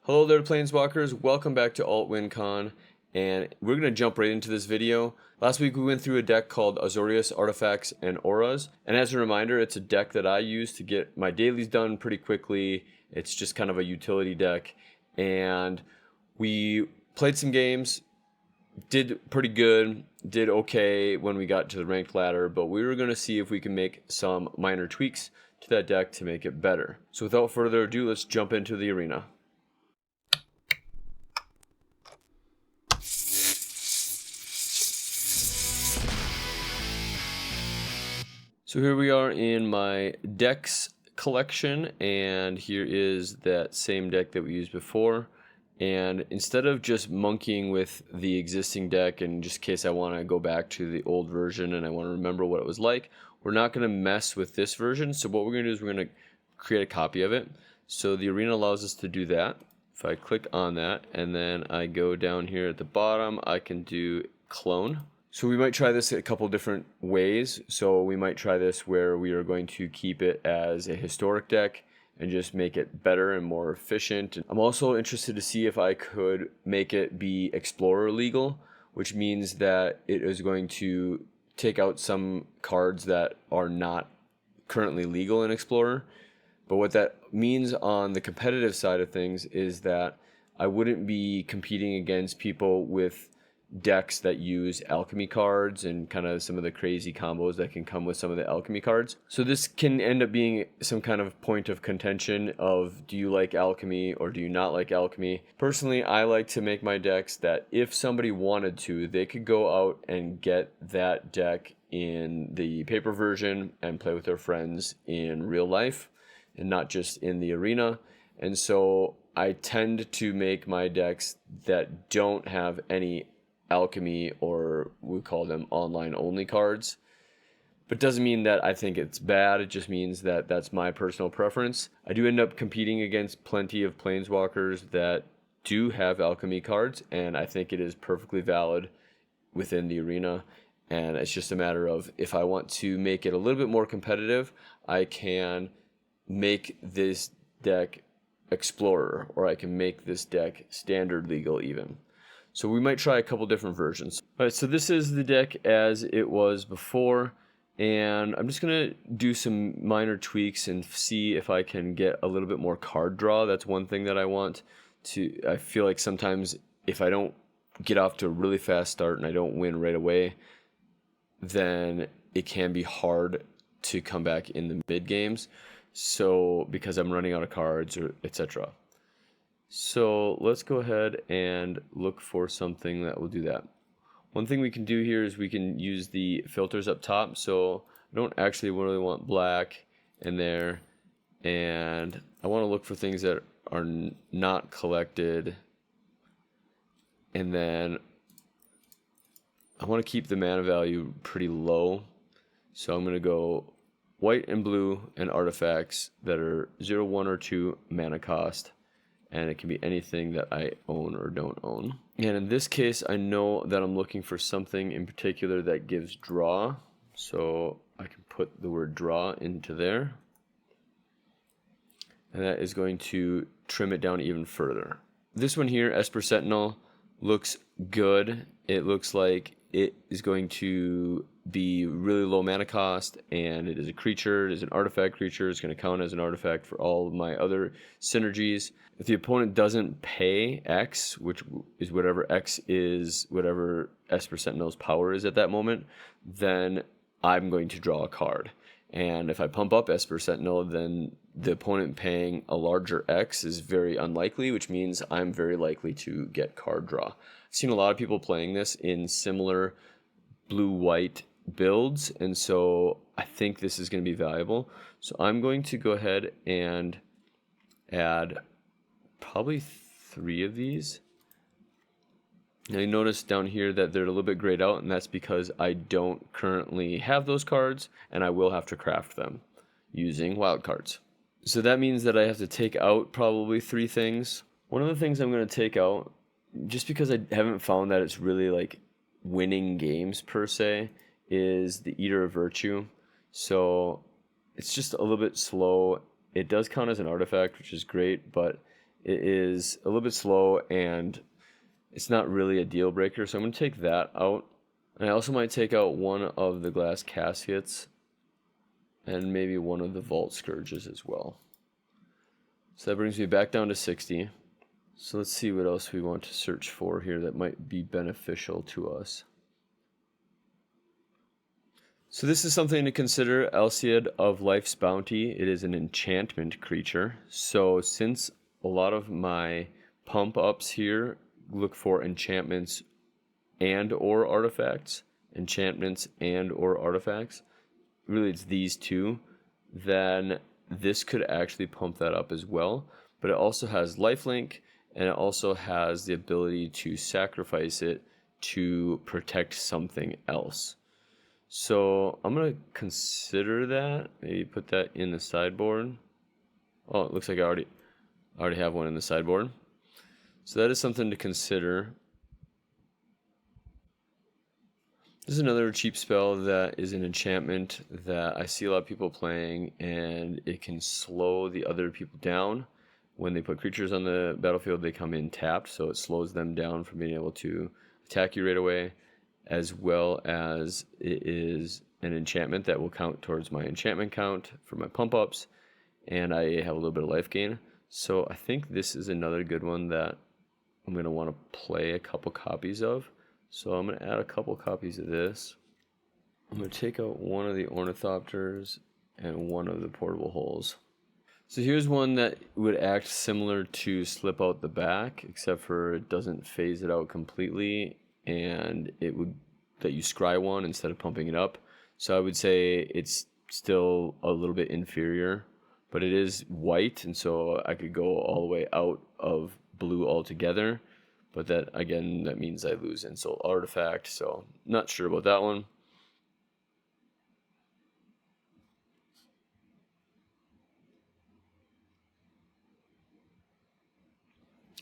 Hello there, Planeswalkers. Welcome back to AltWinCon, and we're going to jump right into this video. Last week we went through a deck called Azorius Artifacts and Auras, and as a reminder, it's a deck that I use to get my dailies done pretty quickly. It's just kind of a utility deck, and we played some games, did pretty good, did okay when we got to the ranked ladder, but we were going to see if we can make some minor tweaks to that deck to make it better. So without further ado, let's jump into the arena. So here we are in my decks collection, and here is that same deck that we used before. And instead of just monkeying with the existing deck, and just in case I want to go back to the old version and I want to remember what it was like, we're not going to mess with this version. So what we're going to do is we're going to create a copy of it. So the arena allows us to do that. If I click on that and then I go down here at the bottom, I can do clone. So we might try this a couple different ways. So we might try this where we are going to keep it as a historic deck and just make it better and more efficient. I'm also interested to see if I could make it be Explorer legal, which means that it is going to take out some cards that are not currently legal in Explorer. But what that means on the competitive side of things is that I wouldn't be competing against people with decks that use alchemy cards and kind of some of the crazy combos that can come with some of the alchemy cards. So this can end up being some kind of point of contention of, do you like alchemy or do you not like alchemy? Personally, I like to make my decks that if somebody wanted to, they could go out and get that deck in the paper version and play with their friends in real life and not just in the arena. And so I tend to make my decks that don't have any alchemy, or we call them online only cards, but doesn't mean that I think it's bad. It just means that that's my personal preference. I do end up competing against plenty of planeswalkers that do have alchemy cards, and I think it is perfectly valid within the arena. And it's just a matter of, if I want to make it a little bit more competitive, I can make this deck Explorer, or I can make this deck standard legal even. So we might try a couple different versions. All right, so this is the deck as it was before, and I'm just going to do some minor tweaks and see if I can get a little bit more card draw. That's one thing that I want to. I feel like sometimes if I don't get off to a really fast start and I don't win right away, then it can be hard to come back in the mid games. So because I'm running out of cards or etc. So let's go ahead and look for something that will do that. One thing we can do here is we can use the filters up top. So I don't actually really want black in there, and I want to look for things that are not collected, and then I want to keep the mana value pretty low. So I'm going to go white and blue and artifacts that are 0, 1, or 2 mana cost. And it can be anything that I own or don't own. And in this case, I know that I'm looking for something in particular that gives draw. So I can put the word draw into there. And that is going to trim it down even further. This one here, Esper Sentinel, looks good. It looks like it is going to be really low mana cost, and it is a creature. It is an artifact creature. It's going to count as an artifact for all of my other synergies. If the opponent doesn't pay X, which is whatever X is, whatever Esper Sentinel's power is at that moment, then I'm going to draw a card. And if I pump up Esper Sentinel, then the opponent paying a larger X is very unlikely, which means I'm very likely to get card draw. I've seen a lot of people playing this in similar blue-white builds, and so I think this is going to be valuable. So I'm going to go ahead and add probably 3 of these. Now you notice down here that they're a little bit grayed out, and that's because I don't currently have those cards, and I will have to craft them using wild cards. So that means that I have to take out probably 3 things. One of the things I'm going to take out, just because I haven't found that it's really like winning games per se, is the Eater of Virtue. So it's just a little bit slow. It does count as an artifact, which is great, but it is a little bit slow and it's not really a deal breaker. So I'm going to take that out. And I also might take out one of the glass caskets and maybe one of the vault scourges as well. So that brings me back down to 60. So let's see what else we want to search for here that might be beneficial to us. So this is something to consider, Alciad of Life's Bounty. It is an enchantment creature. So since a lot of my pump ups here look for enchantments and or artifacts, really it's these two, then this could actually pump that up as well. But it also has lifelink, and it also has the ability to sacrifice it to protect something else. So I'm going to consider that, maybe put that in the sideboard. Oh, it looks like I already have one in the sideboard. So that is something to consider. This is another cheap spell that is an enchantment that I see a lot of people playing, and it can slow the other people down. When they put creatures on the battlefield, they come in tapped, so it slows them down from being able to attack you right away, as well as it is an enchantment that will count towards my enchantment count for my pump ups, and I have a little bit of life gain. So I think this is another good one that I'm going to want to play a couple copies of. So I'm going to add a couple copies of this. I'm going to take out one of the ornithopters and one of the portable holes. So here's one that would act similar to Slip Out the Back, except for it doesn't phase it out completely, and it would let you scry one instead of pumping it up. So I would say it's still a little bit inferior, but it is white, and so I could go all the way out of blue altogether. But that, again, that means I lose Insult Artifact, so not sure about that one.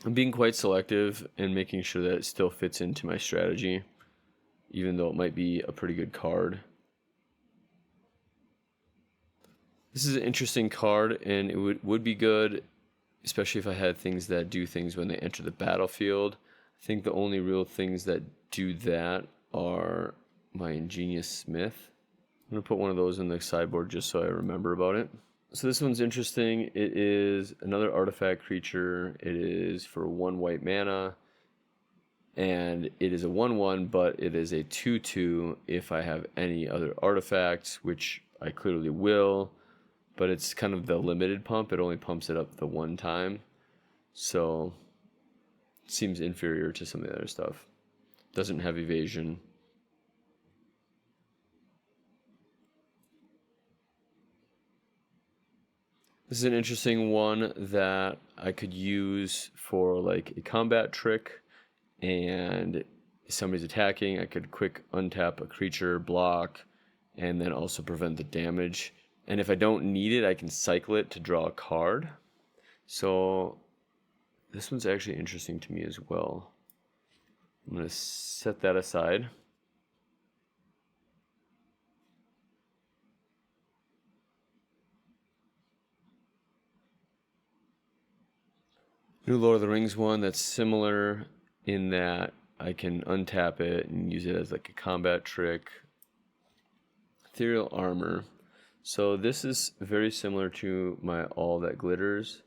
I'm being quite selective and making sure that it still fits into my strategy, even though it might be a pretty good card. This is an interesting card, and it would be good, especially if I had things that do things when they enter the battlefield. I think the only real things that do that are my Ingenious Smith. I'm going to put one of those in the sideboard just so I remember about it. So this one's interesting. It is another artifact creature. It is for 1 white mana, and it is a 1/1, but it is a 2/2 if I have any other artifacts, which I clearly will, but it's kind of the limited pump. It only pumps it up the one time, so it seems inferior to some of the other stuff. Doesn't have evasion. This is an interesting one that I could use for like a combat trick, and if somebody's attacking, I could quick untap a creature, block, and then also prevent the damage. And if I don't need it, I can cycle it to draw a card. So this one's actually interesting to me as well. I'm going to set that aside. New Lord of the Rings one that's similar in that I can untap it and use it as like a combat trick. Ethereal Armor. So this is very similar to my All That Glitters.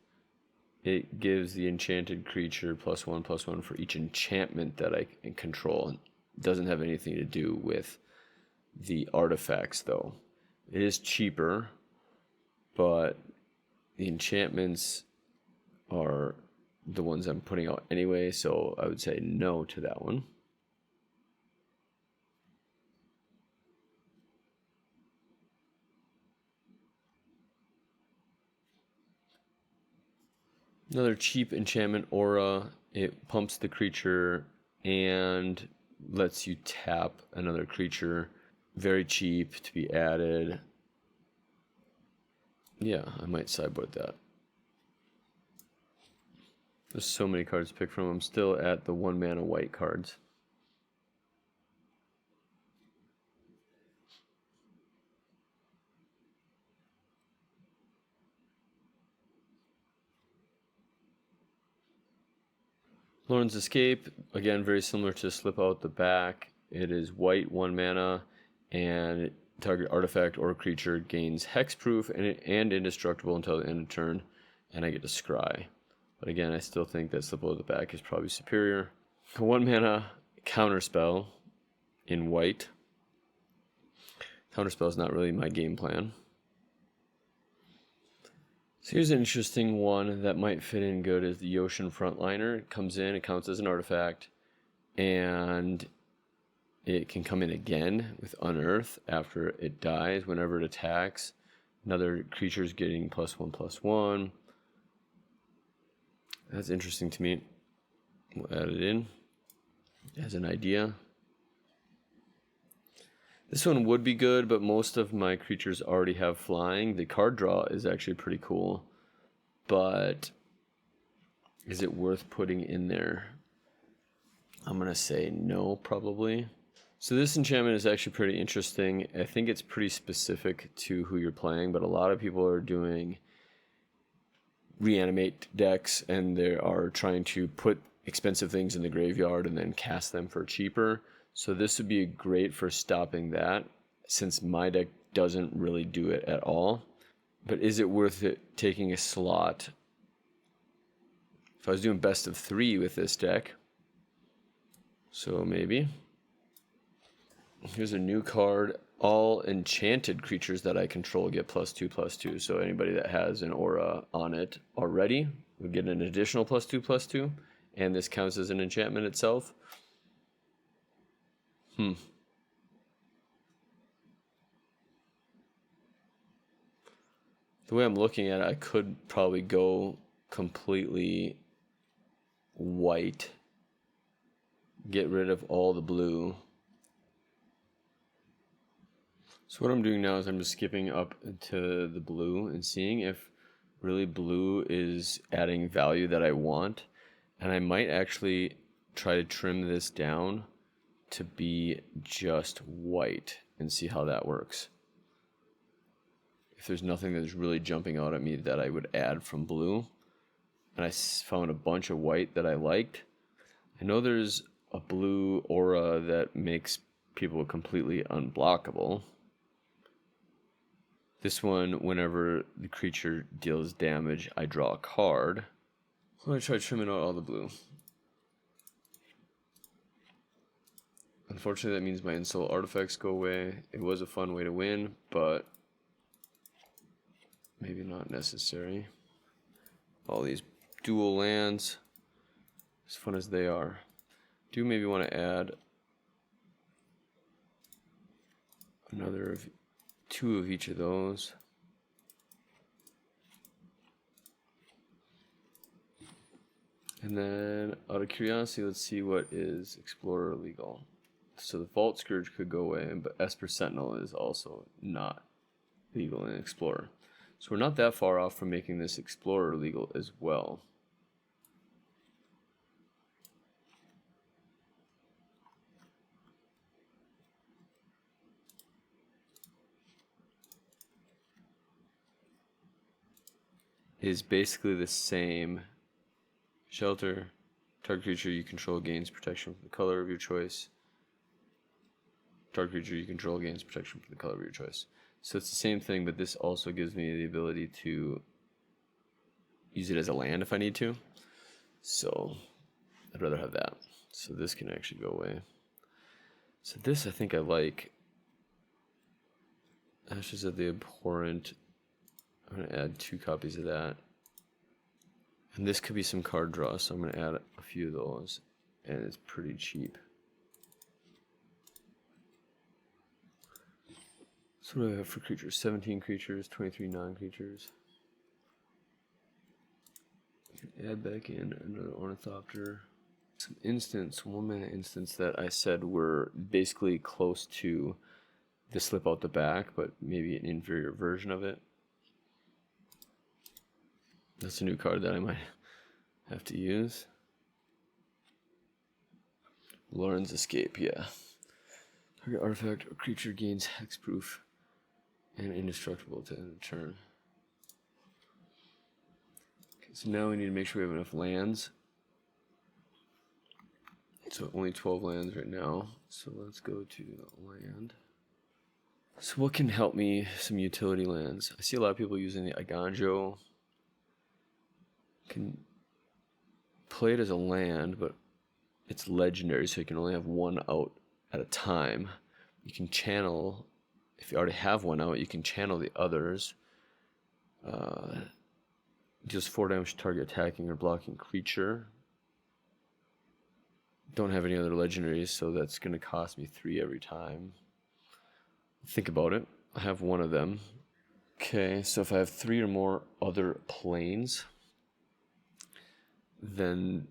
It gives the enchanted creature +1/+1 for each enchantment that I can control. It doesn't have anything to do with the artifacts though. It is cheaper, but the enchantments are the ones I'm putting out anyway, so I would say no to that one. Another cheap enchantment aura. It pumps the creature and lets you tap another creature. Very cheap to be added. Yeah, I might sideboard that. There's so many cards to pick from. I'm still at the 1 mana white cards. Lauren's Escape, again, very similar to Slip Out the Back. It is white, 1 mana, and target artifact or creature gains hexproof and indestructible until the end of turn, and I get to scry. But again, I still think that Slip Out the Back is probably superior. A 1 mana counterspell in white. Counterspell is not really my game plan. So here's an interesting one that might fit in good is the Ocean Frontliner. It comes in, it counts as an artifact, and it can come in again with Unearth after it dies. Whenever it attacks, another creature's getting +1/+1. That's interesting to me. We'll add it in as an idea. This one would be good, but most of my creatures already have flying. The card draw is actually pretty cool, but is it worth putting in there? I'm going to say no, probably. So this enchantment is actually pretty interesting. I think it's pretty specific to who you're playing, but a lot of people are doing reanimate decks, and they are trying to put expensive things in the graveyard and then cast them for cheaper. So this would be great for stopping that, since my deck doesn't really do it at all. But is it worth it taking a slot? If I was doing best of 3 with this deck, so maybe. Here's a new card. All enchanted creatures that I control get +2/+2. So anybody that has an aura on it already would get an additional +2/+2. And this counts as an enchantment itself. The way I'm looking at it, I could probably go completely white, get rid of all the blue. So what I'm doing now is I'm just skipping up to the blue and seeing if really blue is adding value that I want. And I might actually try to trim this down to be just white and see how that works. If there's nothing that's really jumping out at me that I would add from blue, and I found a bunch of white that I liked. I know there's a blue aura that makes people completely unblockable. This one, whenever the creature deals damage, I draw a card. I'm going to try trimming out all the blue. Unfortunately, that means my insult artifacts go away. It was a fun way to win, but maybe not necessary. All these dual lands, as fun as they are. Do maybe want to add another of 2 of each of those. And then, out of curiosity, let's see what is Explorer legal. So the Vault Scourge could go away, but Esper Sentinel is also not legal in Explorer. So we're not that far off from making this Explorer legal as well. Is basically the same. Shelter, target creature you control gains protection from the color of your choice. Target creature you control gains protection from the color of your choice. So it's the same thing, but this also gives me the ability to use it as a land if I need to. So I'd rather have that. So this can actually go away. So this I think I like. Ashes of the Abhorrent. I'm going to add 2 copies of that. And this could be some card draw, so I'm going to add a few of those. And it's pretty cheap. So what do I have for creatures? 17 creatures, 23 non-creatures. Add back in another Ornithopter. Some instants, 1 mana instants that I said were basically close to the Slip Out the Back, but maybe an inferior version of it. That's a new card that I might have to use. Lauren's Escape, yeah. Target artifact or creature gains hexproof and indestructible to end of turn. Okay, so now we need to make sure we have enough lands. So only 12 lands right now. So let's go to land. So what can help me? Some utility lands. I see a lot of people using the Iganjo. Can play it as a land, but it's legendary, so you can only have one out at a time. You can channel, if you already have one out, you can channel the others. Deals 4 damage to target attacking or blocking creature. Don't have any other legendaries, so that's going to cost me 3 every time. Think about it. I have one of them. Okay, so if I have 3 or more other planes, then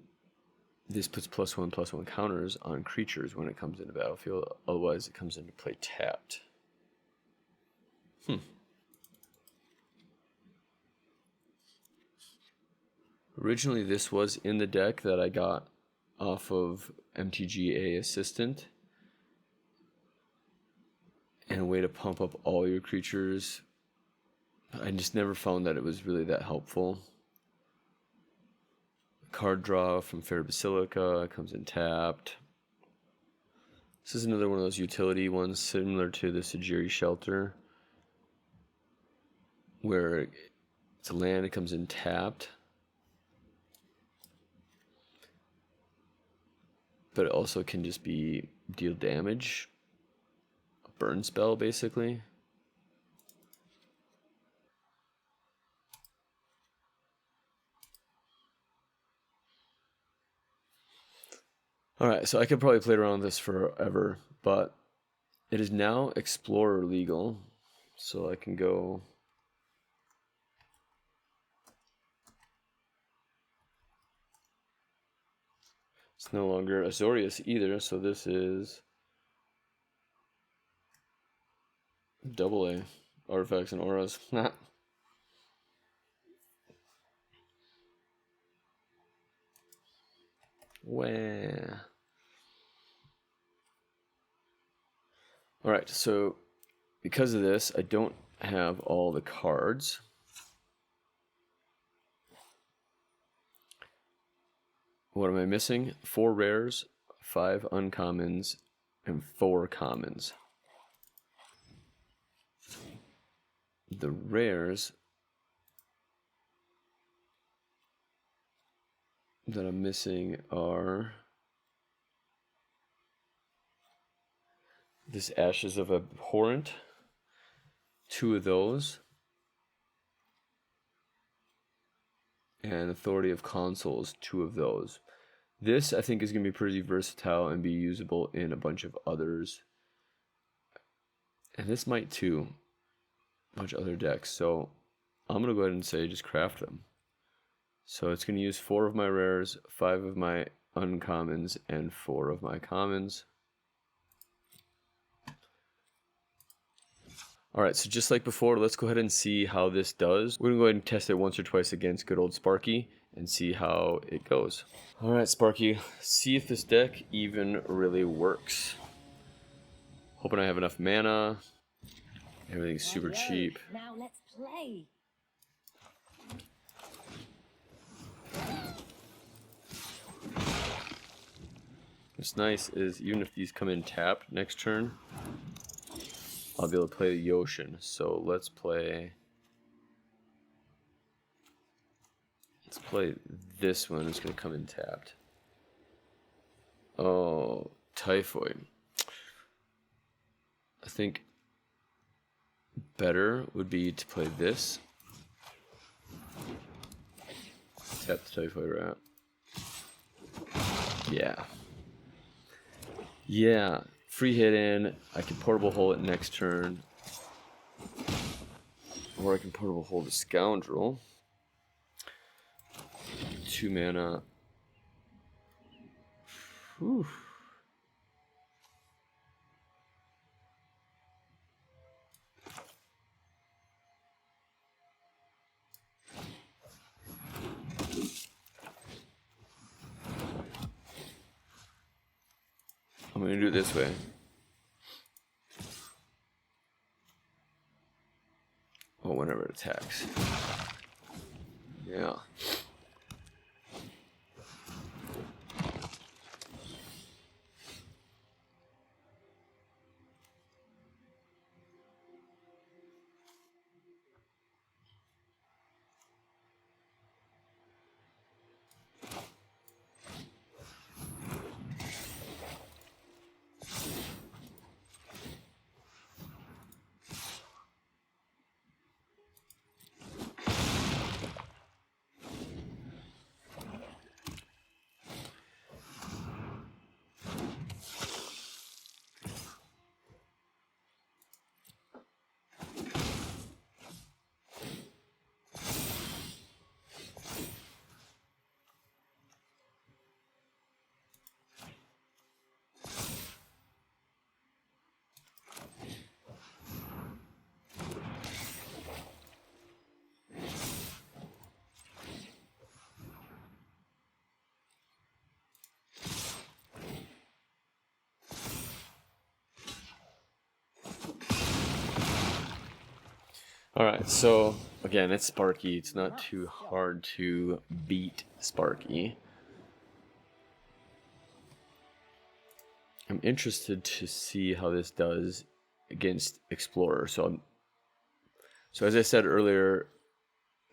this puts +1/+1 counters on creatures when it comes into battlefield. Otherwise, it comes into play tapped. Originally, this was in the deck that I got off of MTG Assistant. And a way to pump up all your creatures. I just never found that it was really that helpful. Card draw from Fair Basilica comes in tapped. This is another one of those utility ones similar to the Sajiri Shelter, where it's a land, it comes in tapped, but it also can just be deal damage, a burn spell basically. Alright, so I could probably play around with this forever, but it is now Explorer legal, so I can go... It's no longer Azorius either, so this is AA, Artifacts and Auras. Wah. Alright, so because of this, I don't have all the cards. What am I missing? 4 rares, 5 uncommons, and 4 commons. The rares that I'm missing are this Ashes of Abhorrent, 2 of those, and Authority of Consuls, 2 of those. This I think is going to be pretty versatile and be usable in a bunch of others, and this might too, a bunch of other decks. So I'm going to go ahead and say just craft them. So it's going to use 4 of my rares, 5 of my uncommons, and 4 of my commons. Alright, so just like before, let's go ahead and see how this does. We're going to go ahead and test it once or twice against good old Sparky and see how it goes. Alright, Sparky, see if this deck even really works. Hoping I have enough mana. Everything's super cheap. Now let's play. What's nice is even if these come in tapped next turn, I'll be able to play the Yoshin. So let's play this one. It's going to come in tapped. Oh, Typhoid. I think better would be to play this. Tap the Typhoid Rat. Yeah. Free hit in. I can portable hold it next turn. Or I can portable hold a Scoundrel. 2 mana. Whew. I'm going to do it this way. Oh, whenever it attacks. Yeah. All right, so again, it's Sparky. It's not too hard to beat Sparky. I'm interested to see how this does against Explorer. So as I said earlier,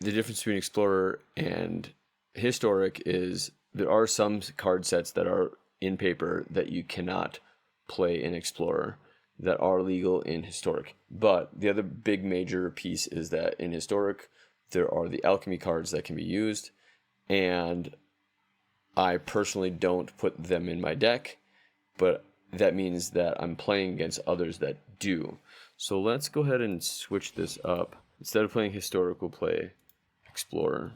the difference between Explorer and Historic is there are some card sets that are in paper that you cannot play in Explorer that are legal in Historic. But the other big major piece is that in Historic, there are the alchemy cards that can be used, and I personally don't put them in my deck, but that means that I'm playing against others that do. So let's go ahead and switch this up. Instead of playing Historic, we'll play Explorer.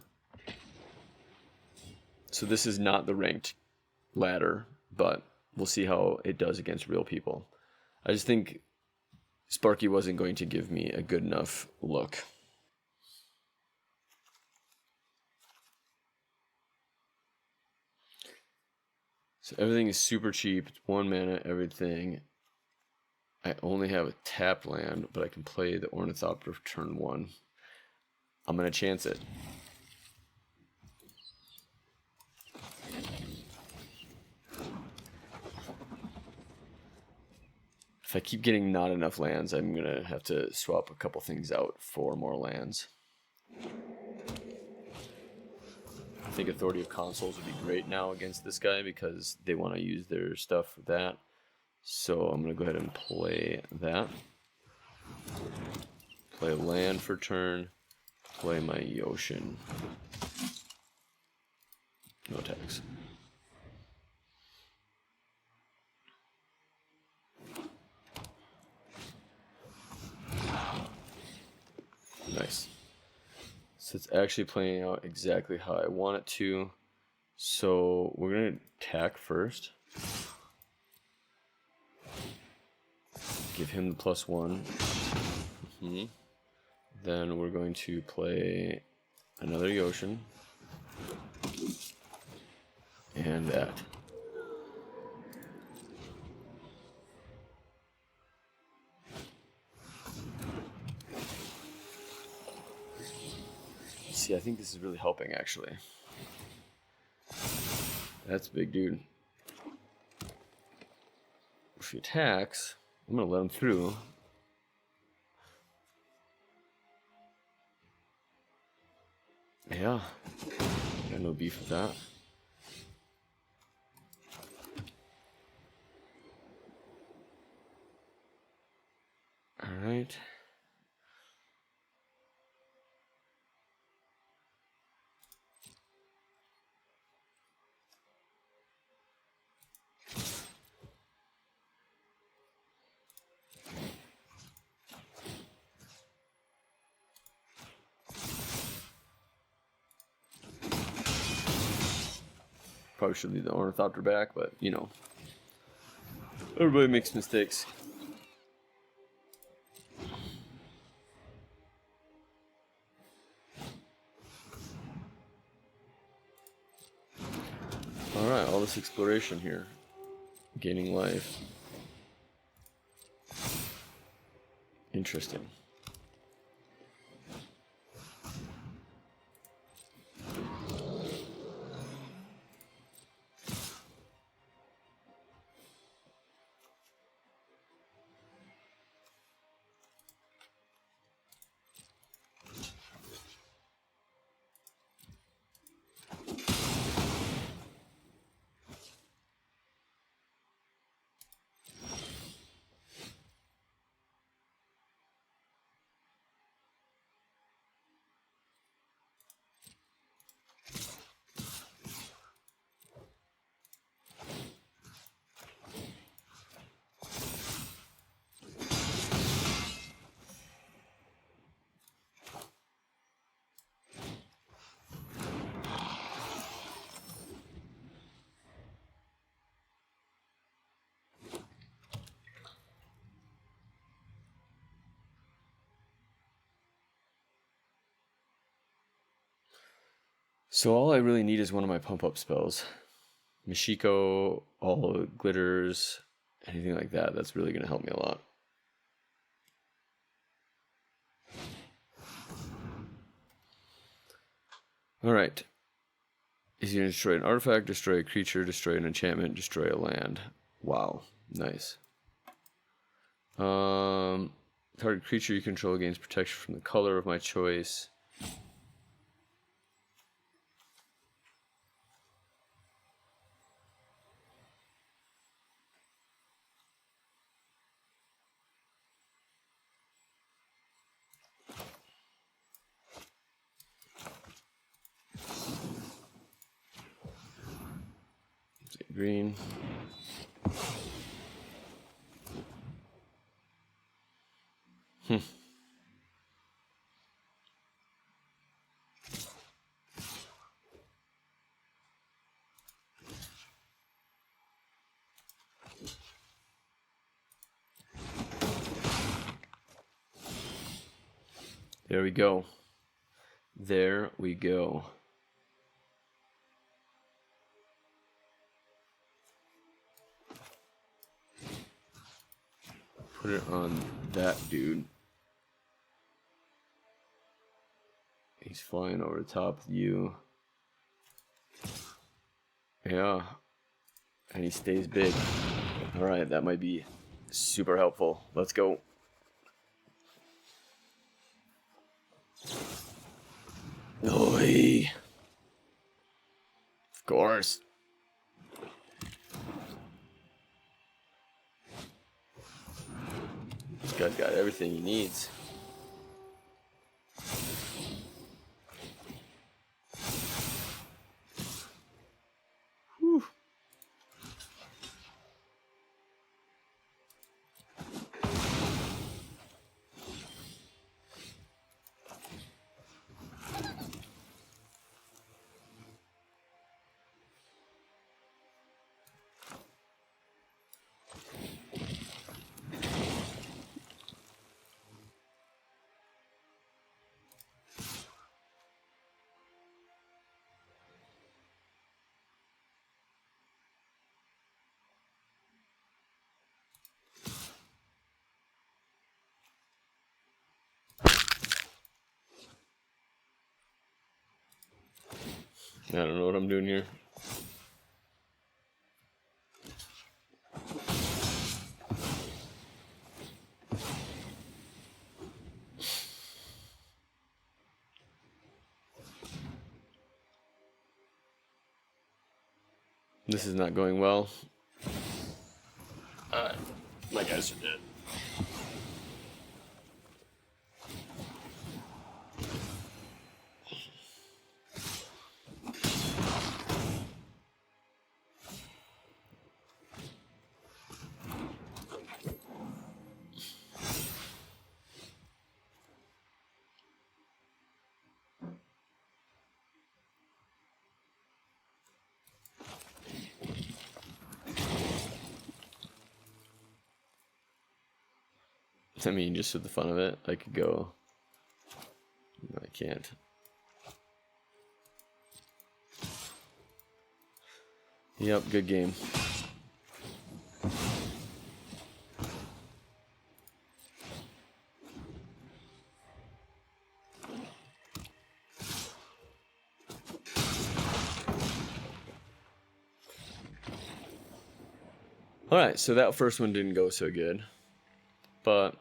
So this is not the ranked ladder, but we'll see how it does against real people. I just think Sparky wasn't going to give me a good enough look. So everything is super cheap. It's 1 mana, everything. I only have a tapped land, but I can play the Ornithopter for turn 1. I'm going to chance it. If I keep getting not enough lands, I'm going to have to swap a couple things out for more lands. I think Authority of Consoles would be great now against this guy because they want to use their stuff for that. So I'm going to go ahead and play that. Play a land for turn. Play my Yoshin. No attacks. Nice. So it's actually playing out exactly how I want it to. So we're going to attack first. Give him the +1. Then we're going to play another Yoshin. And that. See, I think this is really helping, actually. That's a big dude. If he attacks, I'm going to let him through. Yeah. Got no beef with that. Alright. Probably should leave the Ornithopter back, but you know, everybody makes mistakes. Alright, all this exploration here. Gaining life. Interesting. So all I really need is one of my pump-up spells. Mishiko, all glitters, anything like that. That's really going to help me a lot. Alright. He's going to destroy an artifact, destroy a creature, destroy an enchantment, destroy a land. Wow. Nice. Target creature you control gains protection from the color of my choice. Green. There we go. There we go. Put it on that dude. He's flying over the top of you. Yeah. And he stays big. Alright, that might be super helpful. Let's go. Oi. Of course. This guy's got everything he needs. Whew. I don't know what I'm doing here. This is not going well. My guys are dead. I mean, just for the fun of it, I could go. No, I can't. Yep, good game. Alright, so that first one didn't go so good. But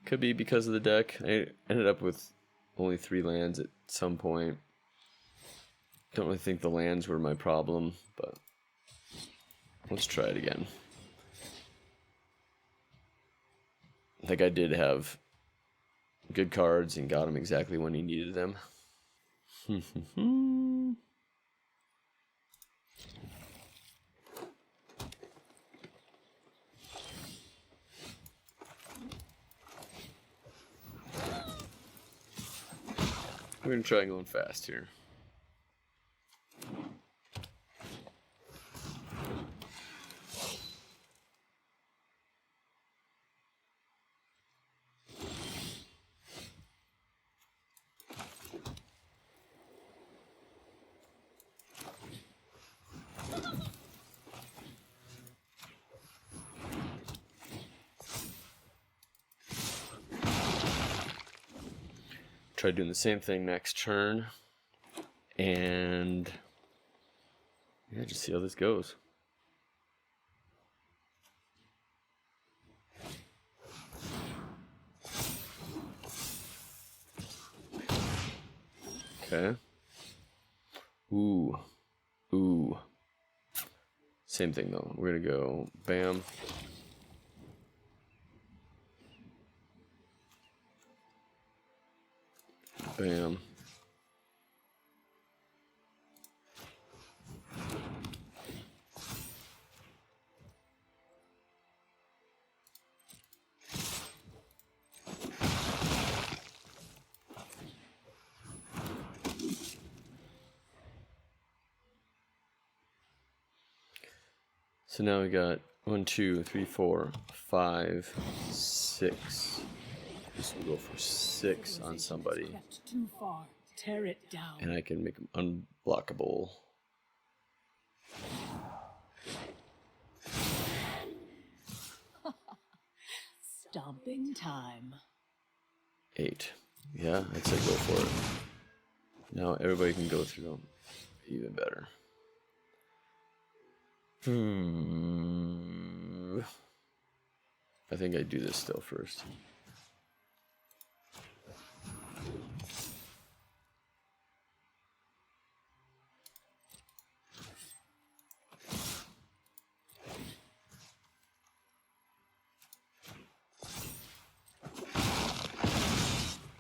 could be because of the deck. I ended up with only 3 lands at some point. Don't really think the lands were my problem, but let's try it again. I think I did have good cards and got him exactly when he needed them. We're going to try going fast here. Try doing the same thing next turn. And yeah, just see how this goes. Okay. Ooh. Ooh. Same thing though. We're gonna go bam. Bam. So now we got 1, 2, 3, 4, 5, 6. This will go for 6 on somebody. Too far. Tear it down. And I can make them unblockable. Stomping time. 8. Yeah, I'd say go for it. Now everybody can go through them. Even better. I think I do this still first.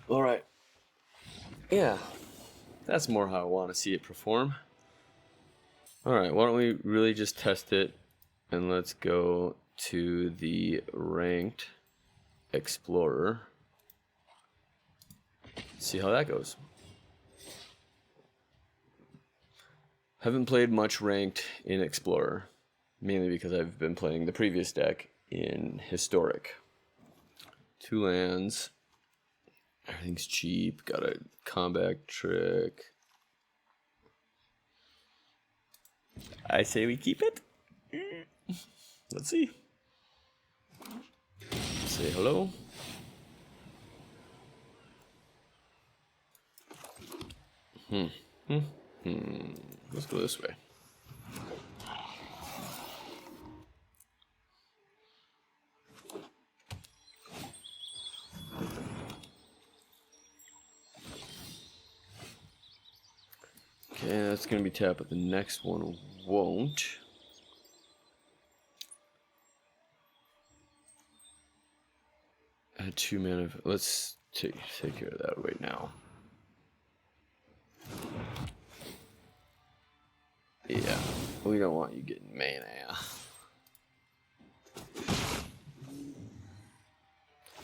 All right. Yeah, that's more how I want to see it perform. All right, why don't we really just test it, and let's go to the ranked explorer. See how that goes. Haven't played much ranked in explorer, mainly because I've been playing the previous deck in historic. 2 lands. Everything's cheap. Got a combat trick. I say we keep it. Let's see. Say hello. Let's go this way. Okay, that's gonna be tapped, but the next one won't. Add 2 mana. Let's take care of that right now. Yeah, we don't want you getting mana.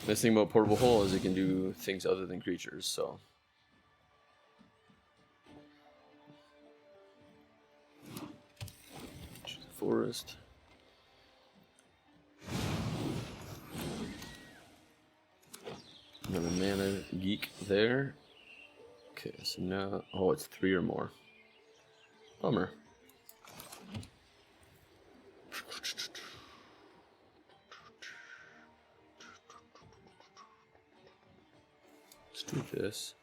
Nice thing about Portable Hole is it can do things other than creatures, so. Choose a forest. Another mana geek there. Okay, so now, oh, it's 3 or more. Bummer. Let's do this.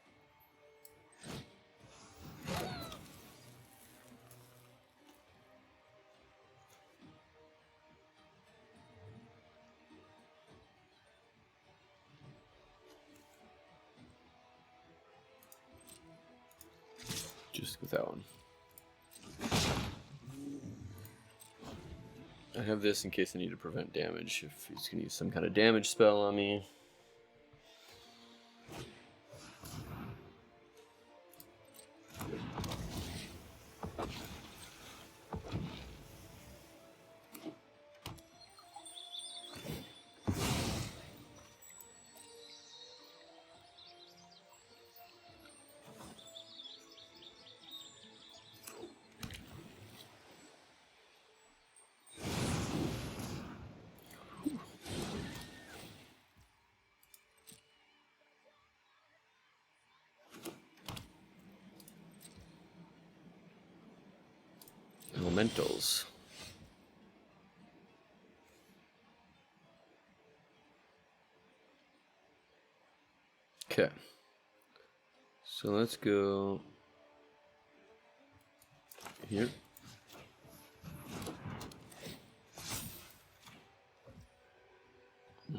Just with that one. I have this in case I need to prevent damage. If he's going to use some kind of damage spell on me. Elementals. Okay. So let's go here.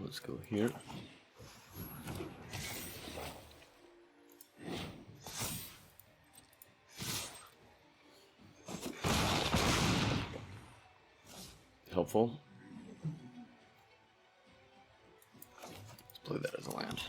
Let's go here. Helpful. Let's play that as a land.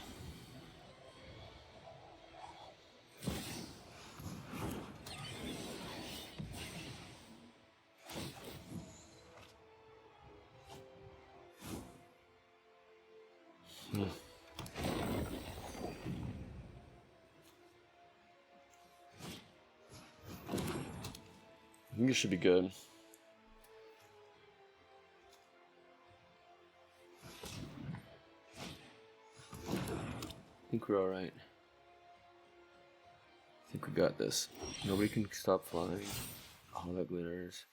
I think it should be good. I think we're alright. I think we got this. Nobody can stop flying. Oh, that glitters.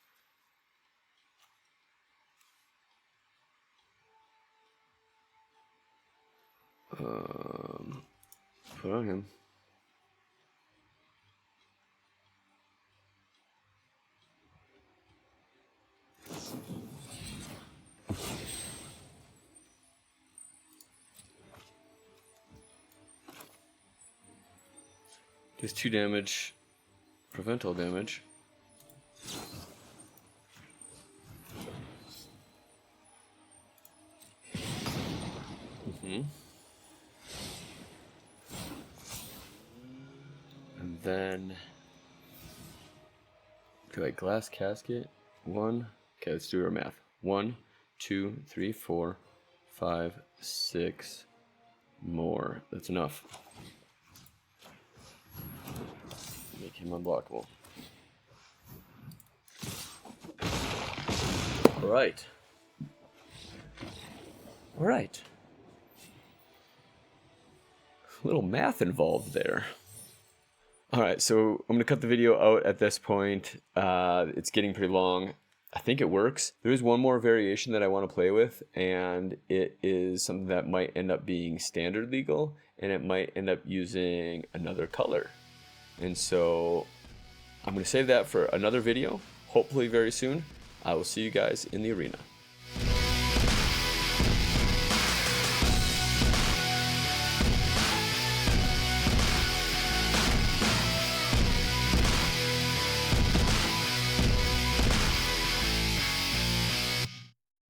Put on him. Does 2 damage, prevent all damage. And then, do I glass casket? 1. Okay, let's do our math. 1, 2, 3, 4, 5, 6 more. That's enough. Make him unblockable. Alright. Alright. A little math involved there. Alright, so I'm going to cut the video out at this point. It's getting pretty long. I think it works. There is one more variation that I want to play with, and it is something that might end up being standard legal, and it might end up using another color. And so I'm going to save that for another video, hopefully very soon. I will see you guys in the arena.